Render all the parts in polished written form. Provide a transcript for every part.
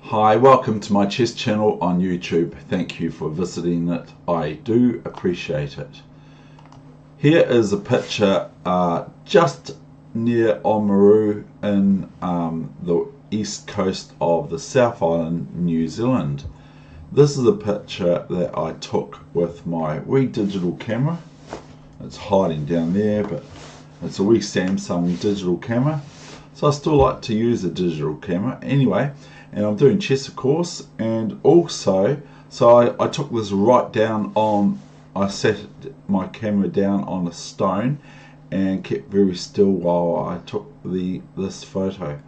Hi, welcome to my chess channel on YouTube. Thank you for visiting it. I do appreciate it. Here is a picture just near Oamaru in the east coast of the South Island, New Zealand. This is a picture that I took with my wee digital camera. It's hiding down there, but it's a wee Samsung digital camera. So I still like to use a digital camera anyway. And I'm doing chess, of course, and also, so I took this right down on, I set my camera down on a stone and kept very still while I took this photo.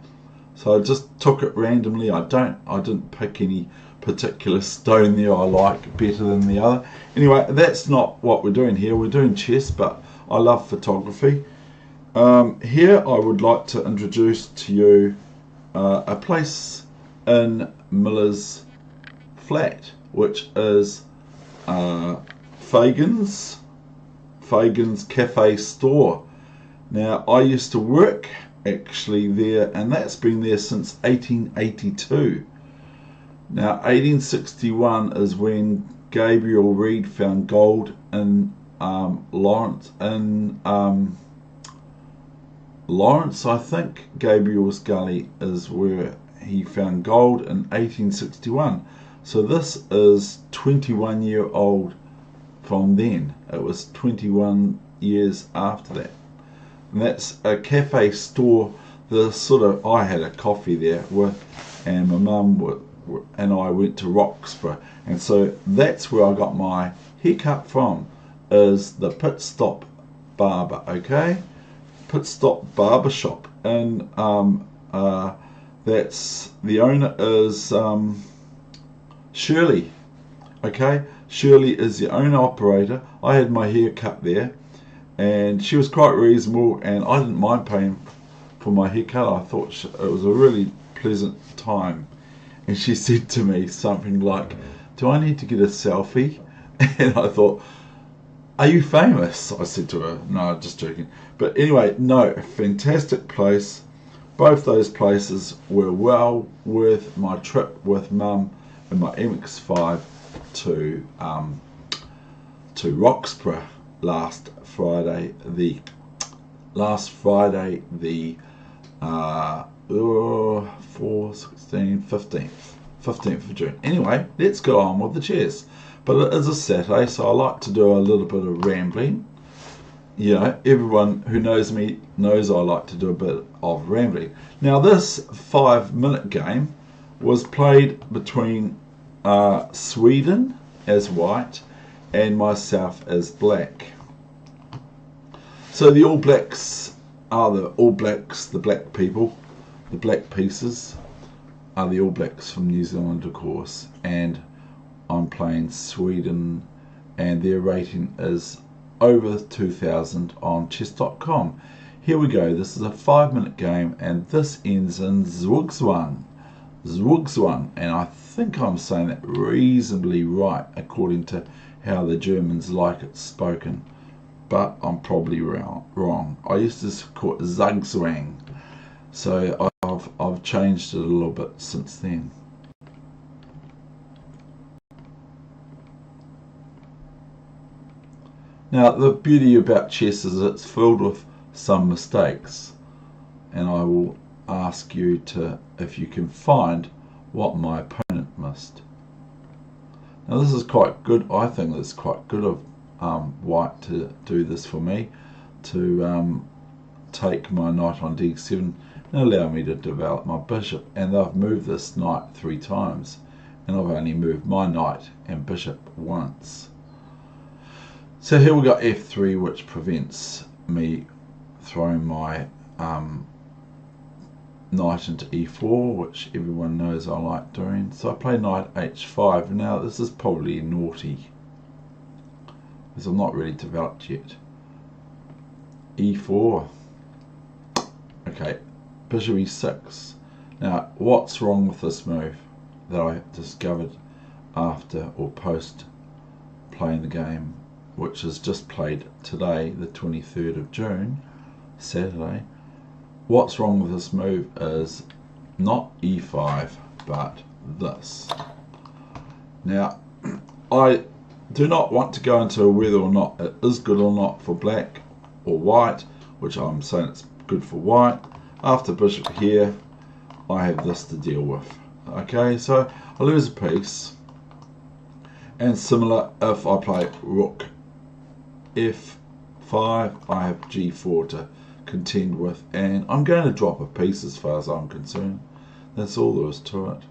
So I just took it randomly. I didn't pick any particular stone there I like better than the other. Anyway, that's not what we're doing here. We're doing chess, but I love photography. Here I would like to introduce to you a place in Miller's Flat, which is Fagan's Cafe Store. Now, I used to work actually there, and that's been there since 1882. Now, 1861 is when Gabriel Reed found gold in Lawrence, I think. Gabriel's Gully is where he found gold in 1861. So this is 21-year-old from then. It was 21 years after that. And that's a cafe store. I had a coffee there and my mum and I went to Roxburgh, and so that's where I got my haircut from, is the Pit Stop Barber. Okay, Pit Stop Barber Shop, and that's the owner is Shirley. Okay, Shirley is the owner operator. I had my hair cut there, and she was quite reasonable, and I didn't mind paying for my haircut. I thought it was a really pleasant time. And she said to me something like, "Do I need to get a selfie?" And I thought, "Are you famous?" I said to her. No, just joking. But anyway, no, fantastic place. Both those places were well worth my trip with Mum and my MX-5 to Roxburgh last Friday the 15th of June. Anyway, let's go on with the chess. But it is a Saturday, so I like to do a little bit of rambling. You know, everyone who knows me knows I like to do a bit of rambling. Now, this 5-minute game was played between Sweden as white and myself as black. So the All Blacks are the All Blacks, the black people, the black pieces are the All Blacks from New Zealand, of course, and I'm playing Sweden, and their rating is over 2,000 on chess.com. Here we go. This is a 5-minute game, and this ends in Zugzwang. Zugzwang, and I think I'm saying that reasonably right according to how the Germans like it spoken, but I'm probably wrong. I used to call it Zugzwang, so I've changed it a little bit since then. Now, the beauty about chess is it's filled with some mistakes, and I will ask you if you can find what my opponent missed. Now, this is quite good. I think it's quite good of white to do this for me, to take my knight on d7 and allow me to develop my bishop. And they've moved this knight 3 times, and I've only moved my knight and bishop once. So here we got f3, which prevents me throwing my knight into e4, which everyone knows I like doing. So I play knight h5. Now this is probably naughty, because I'm not really developed yet. e4. Okay, bishop e6. Now, what's wrong with this move that I discovered after or post playing the game, which is just played today, the 23rd of June, Saturday. What's wrong with this move is not e5, but this. Now, I do not want to go into whether or not it is good or not for black or white, which I'm saying it's good for white. After bishop here, I have this to deal with. Okay, so I lose a piece. And similar, if I play rook f5, I have g4 to contend with, and I'm going to drop a piece as far as I'm concerned. That's all there is to it.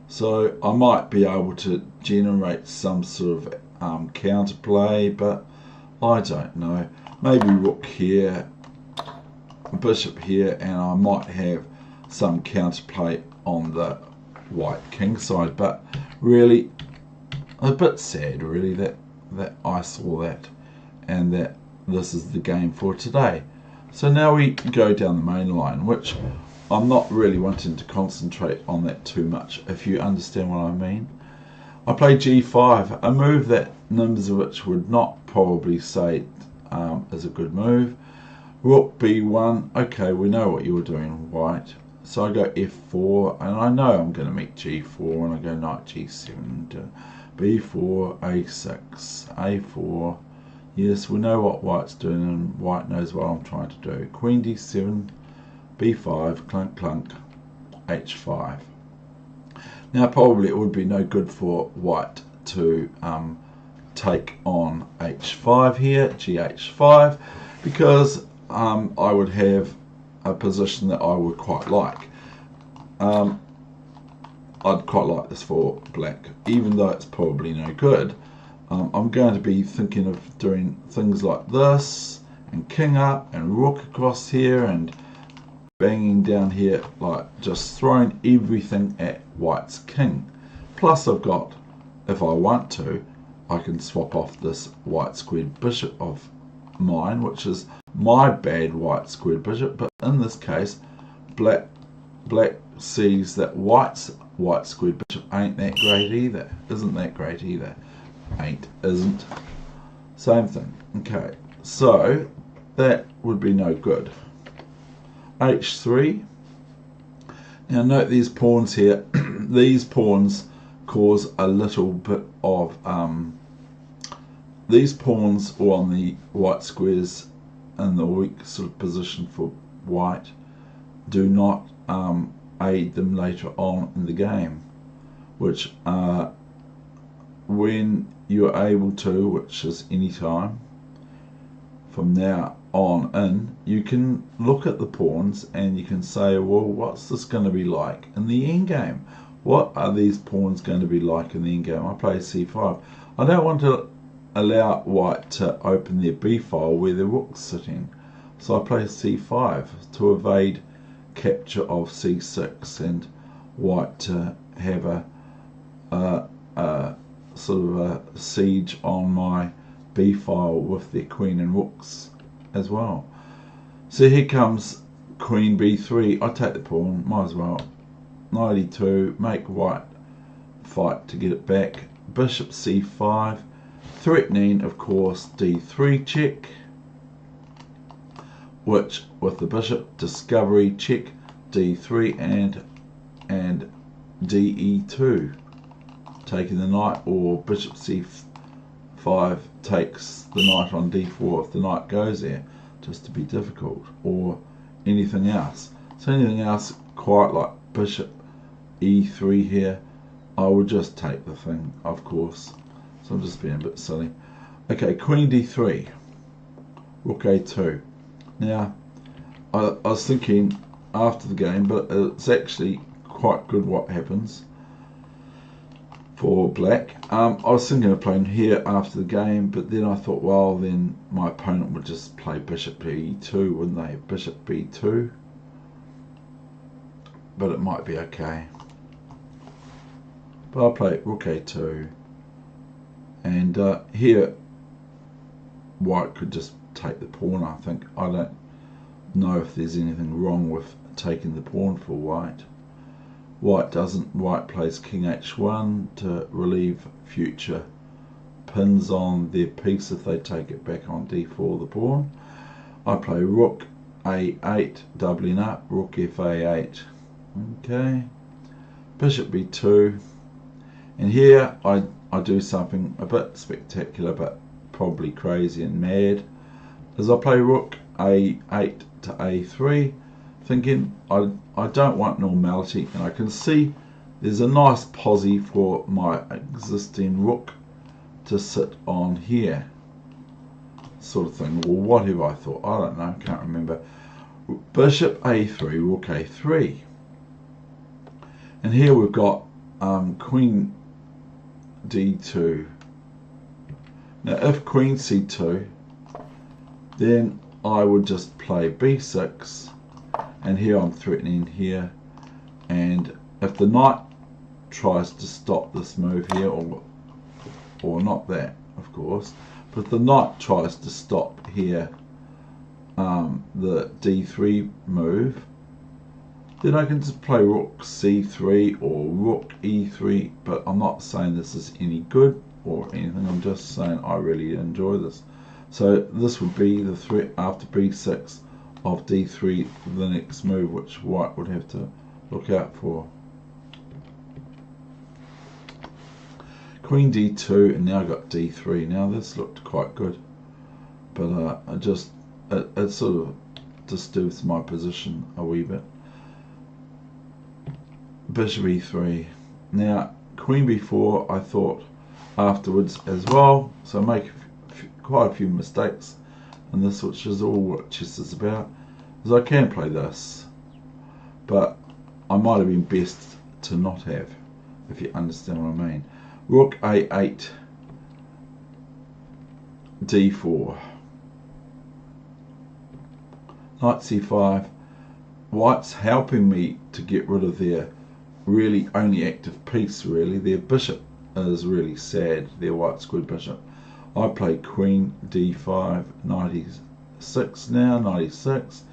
So I might be able to generate some sort of counterplay, but I don't know. Maybe rook here, bishop here, and I might have some counterplay on the white king side. But really, a bit sad really that I saw that, and that this is the game for today. So now we go down the main line, which I'm not really wanting to concentrate on that too much, if you understand what I mean. I play g5, a move that NZer would not probably say is a good move. Rook b1, okay, we know what you were doing, white. So I go f4, and I know I'm going to meet g4, and I go knight g7 to b4, a6, a4. Yes, we know what white's doing, and white knows what I'm trying to do. Queen d7, b5, clunk clunk, h5. Now probably it would be no good for white to take on h5 here, gh5, because I would have a position that I would quite like. I'd quite like this for black, even though it's probably no good. I'm going to be thinking of doing things like this, and king up, and rook across here, and banging down here, like just throwing everything at white's king. Plus I've got, if I want to, I can swap off this white squared bishop of mine, which is my bad white squared bishop, but in this case black sees that white's white squared bishop ain't that great either, isn't that great either. Isn't. Same thing. Okay, so that would be no good. h3. Now note these pawns here. These pawns cause a little bit of these pawns are on the white squares in the weak sort of position for white. Do not aid them later on in the game, which when you're able to, which is any time from now on in, you can look at the pawns and you can say, well, what's this going to be like in the end game? What are these pawns going to be like in the end game? I play c5. I don't want to allow white to open their b file where the rook's sitting, so I play c5 to evade capture of c6 and white to have a sort of a siege on my b file with their queen and rooks as well. So here comes queen b3. I take the pawn, might as well. Knight e2, make white fight to get it back. Bishop c5, threatening of course d3 check, which with the bishop discovery check, d3 and de2, taking the knight, or bishop c5 takes the knight on d4 if the knight goes there, just to be difficult, or anything else. So anything else, quite like bishop e3 here, I would just take the thing, of course. So I'm just being a bit silly. Okay, queen d3, rook a2. Now I was thinking after the game, but it's actually quite good what happens for black. I was thinking of playing here after the game, but then I thought, well, then my opponent would just play bishop b2, wouldn't they? Bishop b2, but it might be okay. But I'll play rook a2, and here white could just take the pawn, I think. I don't know if there's anything wrong with taking the pawn for white. White doesn't. White plays king h1 to relieve future pins on their piece if they take it back on d4, the pawn. I play rook a8, doubling up, rook f a8. Okay, bishop b2, and here I do something a bit spectacular but probably crazy and mad, as I play rook a8 to a3, thinking I don't want normality, and I can see there's a nice posse for my existing rook to sit on here, sort of thing, or whatever I thought. I don't know, can't remember. Bishop a3, rook a3, and here we've got queen d2. Now if queen c2, then I would just play b6, and here I'm threatening here, and if the knight tries to stop this move here, or not that of course, but if the knight tries to stop here the d3 move, then I can just play rook c3 or rook e3, but I'm not saying this is any good or anything, I'm just saying I really enjoy this. So this would be the threat after b6 of d3, the next move which white would have to look out for. Queen d2, and now got d3. Now this looked quite good, but it sort of disturbs my position a wee bit. Bishop e3. Now queen b4 I thought afterwards as well, so I make quite a few mistakes in this, which is all what chess is about, is I can play this, but I might have been best to not have, if you understand what I mean. Rook a8, d4, knight c5. White's helping me to get rid of their really only active piece, really. Their bishop is really sad, their white squared bishop. I play queen d5, 96 now, 96.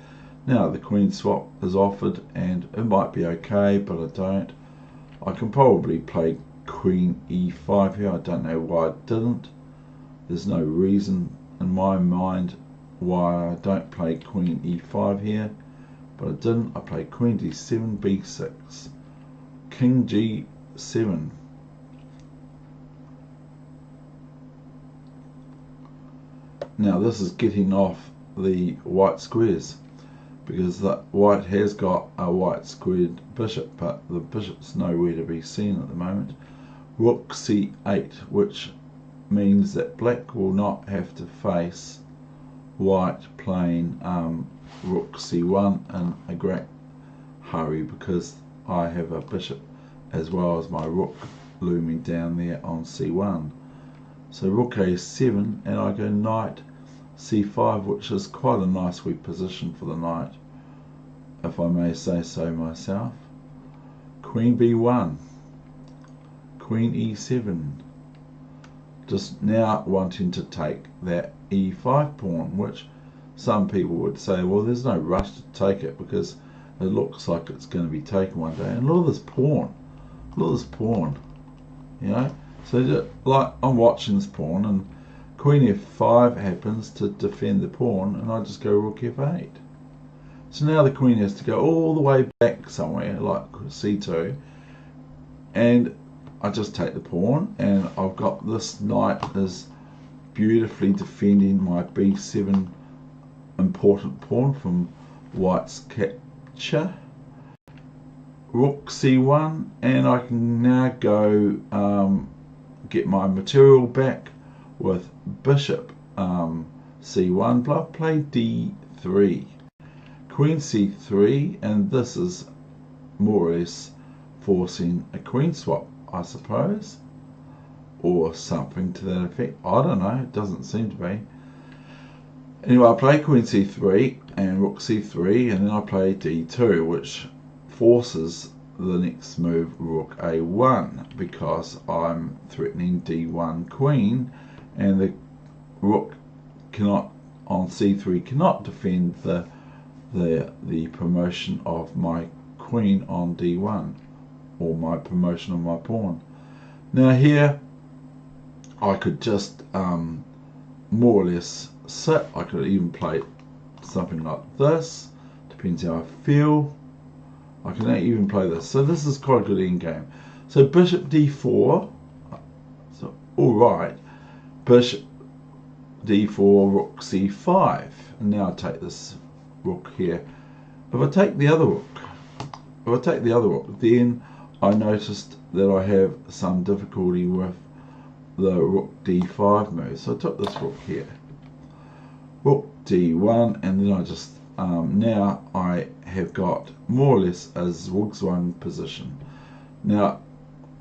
Now the queen swap is offered, and it might be okay, but I don't. I can probably play queen e5 here. I don't know why I didn't. There's no reason in my mind why I don't play queen e5 here, but I didn't. I played queen d7, b6, king g7. Now this is getting off the white squares, because that white has got a white squared bishop, but the bishop's nowhere to be seen at the moment. Rook c8, which means that black will not have to face white playing rook c1 in a great hurry, because I have a bishop as well as my rook looming down there on c1. So rook a7, and I go knight c5, which is quite a nice weak position for the knight, if I may say so myself. Queen b1, queen e7, just now wanting to take that e5 pawn, which some people would say, well, there's no rush to take it because it looks like it's going to be taken one day. And look at this pawn, you know. So just, like, I'm watching this pawn, and queen f5 happens to defend the pawn, and I just go rook f8. So now the queen has to go all the way back somewhere, like c2, and I just take the pawn, and I've got this knight is beautifully defending my b7 important pawn from white's capture. Rook c1, and I can now go get my material back with bishop c1, but play d3, queen c3, and this is more or less forcing a queen swap, I suppose, or something to that effect. I don't know, it doesn't seem to be. Anyway, I play queen c3 and rook c3, and then I play d2, which forces the next move, rook a1, because I'm threatening d1 queen, and the rook cannot on c3 cannot defend the promotion of my queen on d1, or my promotion of my pawn. Now here I could just more or less sit. I could even play something like this, depends how I feel. I can even play this. So this is quite a good endgame. So bishop d4. So alright. Bishop d4, rook c5. And now I take this rook here. If I take the other rook, then I noticed that I have some difficulty with the rook d5 move. So I took this rook here. Rook d1, and then I just now I have got more or less a Zugzwang position. Now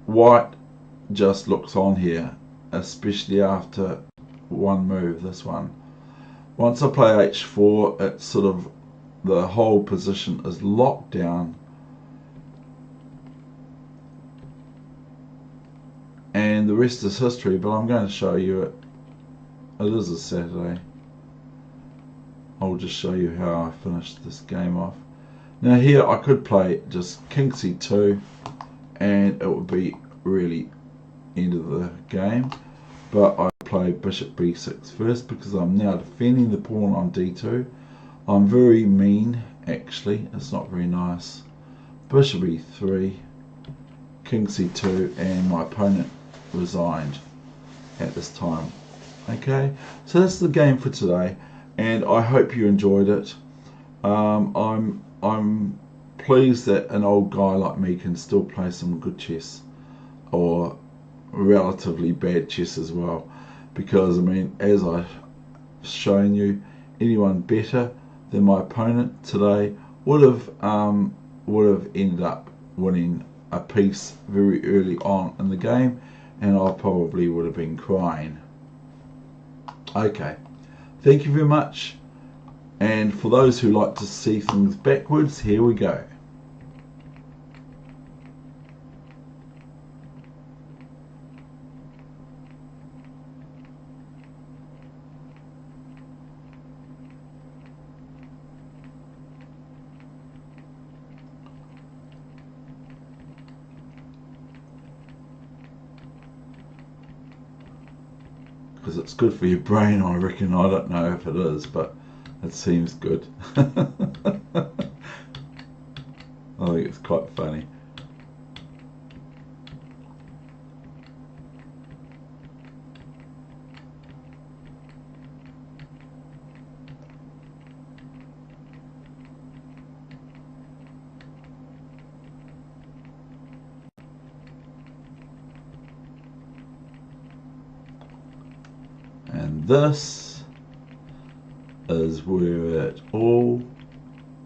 white just looks on here, especially after one move, this one. Once I play h4, it's sort of the whole position is locked down, and the rest is history. But I'm going to show you it. It is a Saturday. I'll just show you how I finished this game off. Now here I could play just king c2 and it would be really end of the game, but I play bishop b6 first because I'm now defending the pawn on d2. I'm very mean, actually. It's not very nice. Bishop e3, king c2, and my opponent resigned at this time. Okay, so that's the game for today, and I hope you enjoyed it. I'm pleased that an old guy like me can still play some good chess, or relatively bad chess as well, because I mean, as I've shown you, anyone better than my opponent today would have ended up winning a piece very early on in the game, and I probably would have been crying. Okay, thank you very much, and for those who like to see things backwards, here we go. Because it's good for your brain, I reckon. I don't know if it is, but it seems good. I think it's quite funny. And this is where it all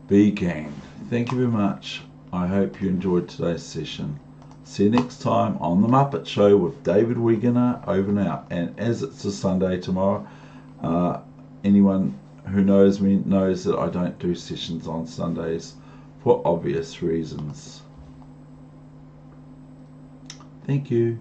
began. Thank you very much. I hope you enjoyed today's session. See you next time on The Muppet Show with David Weegenaar, over and out. And as it's a Sunday tomorrow, anyone who knows me knows that I don't do sessions on Sundays for obvious reasons. Thank you.